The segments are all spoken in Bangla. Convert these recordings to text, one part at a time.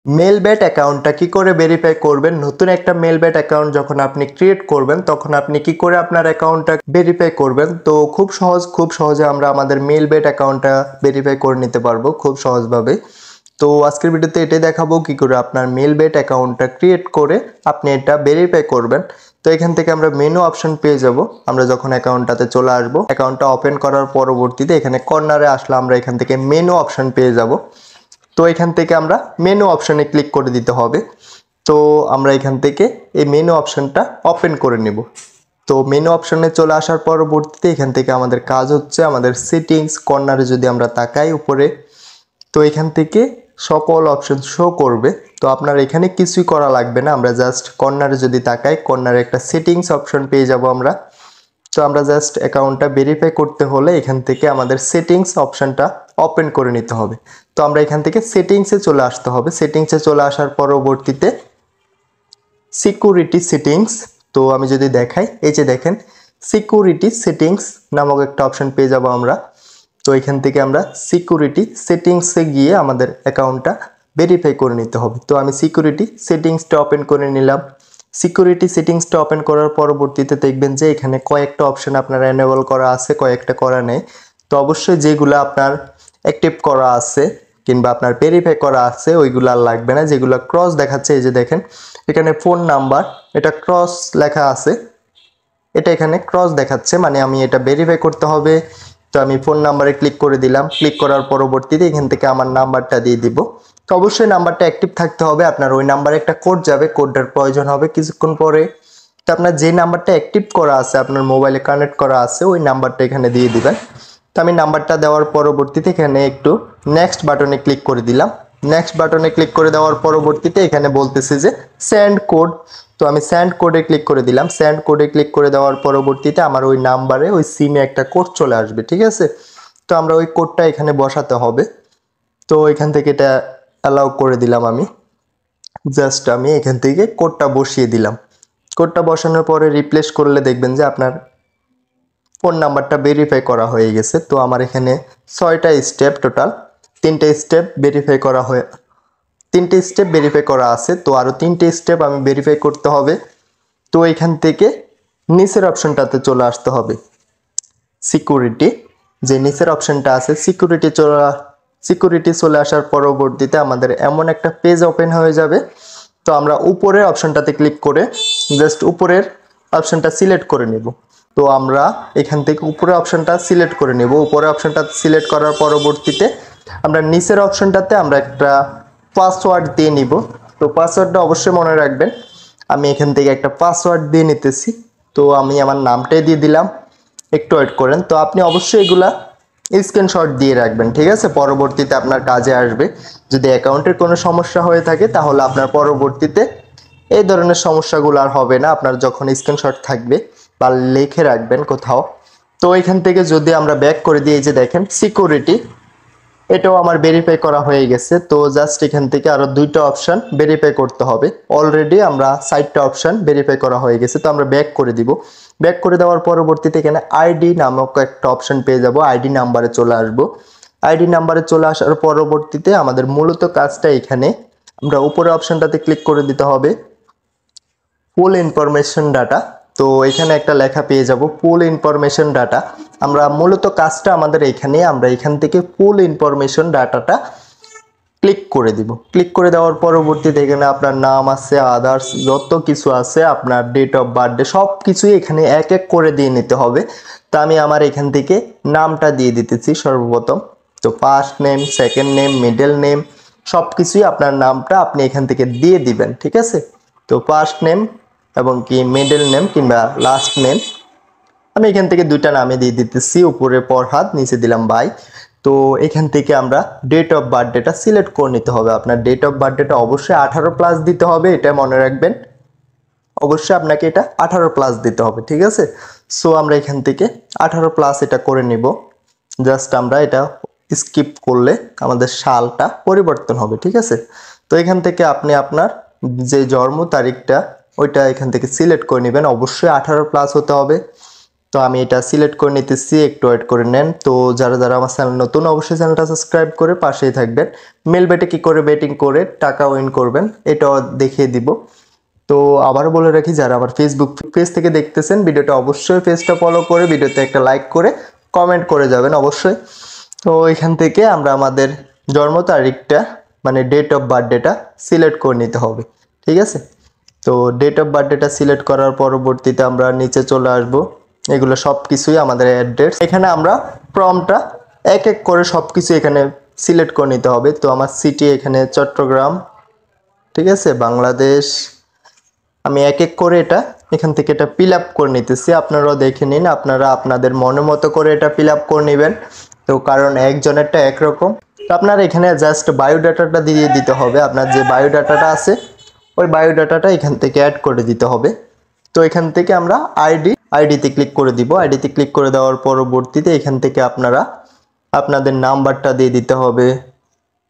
মেলব্যাট অ্যাকাউন্টটা কি করে ভেরিফাই করবেন? নতুন একটা মেলব্যাট অ্যাকাউন্ট যখন আপনি ক্রিয়েট করবেন তখন আপনি কি করে আপনার অ্যাকাউন্টটা ভেরিফাই করবেন? তো খুব সহজে আমরা আমাদের মেলব্যাট অ্যাকাউন্টটা ভেরিফাই করে নিতে পারবো খুব সহজভাবে। তো আজকের ভিডিওতে এটাই দেখাবো কি করে আপনার মেলব্যাট অ্যাকাউন্টটা ক্রিয়েট করে আপনি এটা ভেরিফাই করবেন। তো এখান থেকে আমরা মেনু অপশন পেয়ে যাব। আমরা যখন অ্যাকাউন্টটাতে চলে আসবো, অ্যাকাউন্টটা ওপেন করার পরবর্তীতে এখানে কর্নারে আসলে আমরা এখান থেকে মেনু অপশন পেয়ে যাব। তো এখান থেকে আমরা মেনু অপশনে ক্লিক করে দিতে হবে। তো আমরা এখান থেকে এই মেনু অপশনটা ওপেন করে নেব। তো মেনু অপশনে চলে আসার পরবর্তীতে এখান থেকে আমাদের কাজ হচ্ছে আমাদের সেটিংস কর্নারে যদি আমরা তাকাই উপরে, তো এখান থেকে সকল অপশন শো করবে। তো আপনার এখানে কিছুই করা লাগবে না, আমরা জাস্ট কর্নারে যদি তাকাই কর্নারে একটা সেটিংস অপশন পেয়ে যাব আমরা। তো আমরা জাস্ট অ্যাকাউন্টটা ভেরিফাই করতে হলে এখান থেকে আমাদের সেটিংস অপশনটা ওপেন করে নিতে হবে। তো আমরা এখান থেকে সেটিংসে চলে আসতে হবে। সেটিংসে চলে আসার পরবর্তীতে সিকিউরিটি সেটিংস, তো আমি যদি দেখাই এই যে দেখেন সিকিউরিটি সেটিংস নামক একটা অপশন পেয়ে যাব আমরা। তো এখান থেকে আমরা সিকিউরিটি সেটিংসে গিয়ে আমাদের অ্যাকাউন্টটা ভেরিফাই করে নিতে হবে। তো আমি সিকিউরিটি সেটিংসটা ওপেন করে নিলাম। সিকিউরিটি সেটিংসটা ওপেন করার পরবর্তীতে দেখবেন যে এখানে কয়েকটা অপশন আপনার এনেবল করা আছে, কয়েকটা করা নেই। তো অবশ্যই যেগুলো আপনার অ্যাক্টিভ করা আছে কিংবা আপনার ভেরিফাই করা আছে ওইগুলো আর লাগবে না। যেগুলো ক্রস দেখাচ্ছে এই যে দেখেন এখানে ফোন নাম্বার, এটা ক্রস লেখা আছে, এটা এখানে ক্রস দেখাচ্ছে মানে আমি এটা ভেরিফাই করতে হবে। তো আমি ফোন নাম্বারে ক্লিক করে দিলাম। ক্লিক করার পরবর্তীতে এখান থেকে আমার নাম্বারটা দিয়ে দিব। তো অবশ্যই নাম্বারটা অ্যাক্টিভ থাকতে হবে। আপনার ওই নাম্বারে একটা কোড যাবে, কোডটার প্রয়োজন হবে কিছুক্ষণ পরে। তো আপনার যে নাম্বারটা অ্যাক্টিভ করা আছে আপনার মোবাইলে কানেক্ট করা আছে ওই নাম্বারটা এখানে দিয়ে দিবেন। তো আমি নাম্বারটা দেওয়ার পরবর্তীতে এখানে একটু নেক্সট বাটনে ক্লিক করে দিলাম। নেক্সট বাটনে ক্লিক করে দেওয়ার পরবর্তীতে এখানে বলতেছে যে সেন্ড কোড। তো আমি সেন্ড কোডে ক্লিক করে দিলাম। সেন্ড কোডে ক্লিক করে দেওয়ার পরবর্তীতে আমার ওই নাম্বারে ওই সিমে একটা কোড চলে আসবে, ঠিক আছে? তো আমরা ওই কোডটা এখানে বসাতে হবে। তো এখান থেকে এটা অ্যালাউ করে দিলাম আমি। জাস্ট আমি এখান থেকে কোডটা বসিয়ে দিলাম। কোডটা বসানোর পরে রিপ্লেস করলে দেখবেন যে আপনার ফোন নাম্বারটা ভেরিফাই করা হয়ে গেছে। তো আমার এখানে 6টা স্টেপ টোটাল, 3টে স্টেপ ভেরিফাই করা হয়ে 3টে স্টেপ ভেরিফাই করা আছে। তো আরও 3টে স্টেপ আমি ভেরিফাই করতে হবে। তো এখান থেকে নিচের অপশনটাতে চলে আসতে হবে সিকিউরিটি, যে নিচের অপশনটা আছে সিকিউরিটি চলে আসার পরবর্তীতে আমাদের এমন একটা পেজ ওপেন হয়ে যাবে। তো আমরা উপরের অপশনটাতে ক্লিক করে জাস্ট উপরের অপশনটা সিলেক্ট করে নেব। তো আমরা এখান থেকে উপরের অপশনটা সিলেক্ট করে নেব। উপরের অপশনটা সিলেক্ট করার পরবর্তীতে আমরা নিচের অপশনটাতে আমরা একটা পাসওয়ার্ড দিয়ে নিব। তো পাসওয়ার্ডটা অবশ্যই মনে রাখবেন। আমি এখান থেকে একটা পাসওয়ার্ড দিয়ে নিতেছি। তো আমি আমার নামটাই দিয়ে দিলাম, একটু ওয়েট করেন। তো আপনি অবশ্যই এগুলা স্ক্রিনশট দিয়ে রাখবেন, ঠিক আছে? পরবর্তীতে আপনার কাজে আসবে। যদি অ্যাকাউন্টের কোনো সমস্যা হয়ে থাকে তাহলে আপনার পরবর্তীতে এই ধরনের সমস্যাগুলো আর হবে না, আপনার যখন স্ক্রিনশট থাকবে বা লিখে রাখবেন কোথাও। তো এখান থেকে যদি আমরা ব্যাক করে দিই এই যে দেখেন সিকিউরিটি, এটাও আমার ভেরিফাই করা হয়ে গেছে। তো জাস্ট এখান থেকে আরো 2টা অপশন ভেরিফাই করতে হবে। অলরেডি আমরা 4টা অপশন ভেরিফাই করা হয়ে গেছে। তো আমরা ব্যাক করে দিব। ব্যাক করে দেওয়ার পরবর্তীতে এখানে আইডি নামক একটা অপশন পেয়ে যাব। আইডি নাম্বারে চলে আসব। আইডি নাম্বারে চলে আসার পরবর্তীতে আমাদের মূলত কাজটা এখানে আমরা উপরে অপশনটাতে ক্লিক করে দিতে হবে ফুল ইনফরমেশন ডাটা। তো এখানে একটা লেখা পেয়ে যাব ফুল ইনফরমেশন ডাটা। আমরা মূলত কাজটা আমাদের এখানে, আমরা এখান থেকে ফুল ইনফরমেশন ডাটাটা ক্লিক করে দিব। ক্লিক করে দেওয়ার পরবর্তীতে এখানে আপনার নাম আছে, আদার্স যত কিছু আছে, আপনার ডেট অফ বার্থডে সব কিছুই এখানে এক এক করে দিয়ে নিতে হবে। তো আমি আমার এখান থেকে নামটা দিয়ে দিতেছি সর্বপ্রথম। তো first name, second name, middle name সব কিছুই আপনার নামটা আপনি এখান থেকে দিয়ে দিবেন, ঠিক আছে? তো ফার্স্ট নেম এবং কি মিডল নেম কিংবা লাস্ট নেম আমি এখান থেকে 2টা নামে দিয়ে দিতেছি, উপরে ফরহাদ, নিচে দিলাম ভাই। তো এখান থেকে আমরা ডেট অফ বার্থডেটা সিলেক্ট করে নিতে হবে। আপনার ডেট অফ বার্থডেটা অবশ্যই 18+ দিতে হবে, এটা মনে রাখবেন। অবশ্যই আপনাকে এটা 18+ দিতে হবে, ঠিক আছে? সো আমরা এখান থেকে 18+ এটা করে নিব। জাস্ট আমরা এটা স্কিপ করলে আমাদের সালটা পরিবর্তন হবে, ঠিক আছে? তো এখান থেকে আপনি আপনার যে জন্ম তারিখটা ওইটা এখান থেকে সিলেক্ট করে নেবেন। অবশ্যই 18+ হতে হবে। তো আমি এটা সিলেক্ট করে নিতেছি, একটু ওয়েট করে নেন। তো যারা যারা আমার চ্যানেল নতুন অবশ্যই চ্যানেলটা সাবস্ক্রাইব করে পাশেই থাকবেন। মেল বেটে কী করে বেটিং করে টাকা উইন করবেন এটাও দেখিয়ে দিব। তো আবারও বলে রাখি, যারা আমার ফেসবুক পেজ থেকে দেখতেছেন ভিডিওটা অবশ্যই পেজটা ফলো করে ভিডিওতে একটা লাইক করে কমেন্ট করে যাবেন অবশ্যই। তো এখান থেকে আমরা আমাদের জন্ম তারিখটা মানে ডেট অফ বার্থডেটা সিলেক্ট করে নিতে হবে, ঠিক আছে। তো ডেট অফ বার্থডেটা সিলেক্ট করার পরবর্তীতে আমরা নিচে চলে আসব। এগুলো সব কিছুই আমাদের অ্যাড্রেস। এখানে আমরা প্রম্পটটা এক এক করে সব কিছু এখানে সিলেক্ট করে নিতে হবে। তো আমার সিটি এখানে চট্টগ্রাম, ঠিক আছে, বাংলাদেশ। আমি এক এক করে এটা এখান থেকে এটা ফিল আপ করে নিতেছি, আপনারাও দেখে নিন। আপনারা আপনাদের মনের মতো করে এটা ফিল আপ করে নেবেন। তো কারণ একজনেরটা একরকম। তো আপনারা এখানে জাস্ট বায়োডাটাটা দিয়ে দিতে হবে। আপনার যে বায়োডাটাটা আছে ওই বায়োডাটাটা এখান থেকে অ্যাড করে দিতে হবে। তো এখান থেকে আমরা আইডিতে ক্লিক করে দিব। আইডিতে ক্লিক করে দেওয়ার পরবর্তীতে এখান থেকে আপনারা আপনাদের নাম্বারটা দিয়ে দিতে হবে।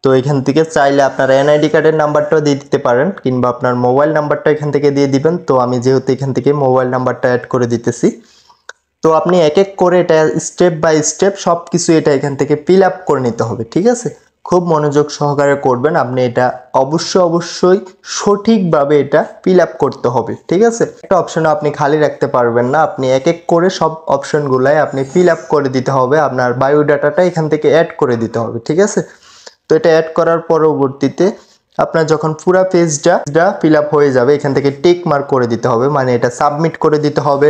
তো এখান থেকে চাইলে আপনারা এনআইডি কার্ডের নাম্বারটাও দিয়ে দিতে পারেন, কিংবা আপনার মোবাইল নাম্বারটা এখান থেকে দিয়ে দিবেন। তো আমি যেহেতু এখান থেকে মোবাইল নাম্বারটা অ্যাড করে দিতেছি। তো আপনি এক এক করে এটা স্টেপ বাই স্টেপ সব কিছু এটা এখান থেকে ফিল আপ করে নিতে হবে, ঠিক আছে। খুব মনোযোগ সহকারে করবেন। আপনি এটা অবশ্যই সঠিকভাবে এটা ফিল আপ করতে হবে, ঠিক আছে। একটা অপশন আপনি খালি রাখতে পারবেন না, আপনি এক এক করে সব অপশনগুলাই আপনি ফিল আপ করে দিতে হবে। আপনার বায়োডাটাটা এখান থেকে অ্যাড করে দিতে হবে, ঠিক আছে। তো এটা অ্যাড করার পরবর্তীতে আপনার যখন পুরো পেজটা ফিল আপ হয়ে যাবে এখান থেকে টিক মার্ক করে দিতে হবে, মানে এটা সাবমিট করে দিতে হবে।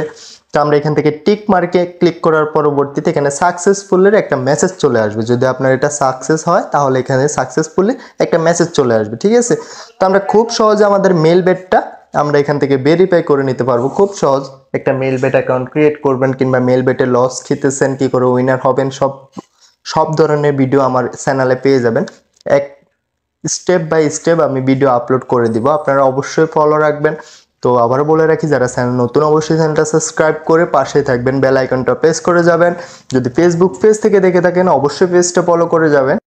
তো আমরা এখান থেকে টিক মার্কে ক্লিক করার পরবর্তীতে এখানে সাকসেসফুলের একটা মেসেজ চলে আসবে। যদি আপনার এটা সাকসেস হয় তাহলে এখানে সাকসেসফুলি একটা মেসেজ চলে আসবে, ঠিক আছে। তো আমরা খুব সহজে আমাদের মেল বেটটা আমরা এখান থেকে ভেরিফাই করে নিতে পারবো। খুব সহজ একটা মেল বেট অ্যাকাউন্ট ক্রিয়েট করবেন, কিংবা মেল বেটে লস খেতেছেন, কি করে উইনার হবেন, সব ধরনের ভিডিও আমার চ্যানেলে পেয়ে যাবেন। এক স্টেপ বাই স্টেপ আমি ভিডিও আপলোড করে দিব, আপনারা অবশ্যই ফলো রাখবেন। তো আবারও বলে রাখি, যারা চ্যানেল নতুন অবশ্যই চ্যানেলটা সাবস্ক্রাইব করে পাশেই থাকবেন, বেল আইকনটা প্রেস করে যাবেন। যদি ফেসবুক পেজ থেকে দেখে থাকেন অবশ্যই পেজটা ফলো করে যাবেন।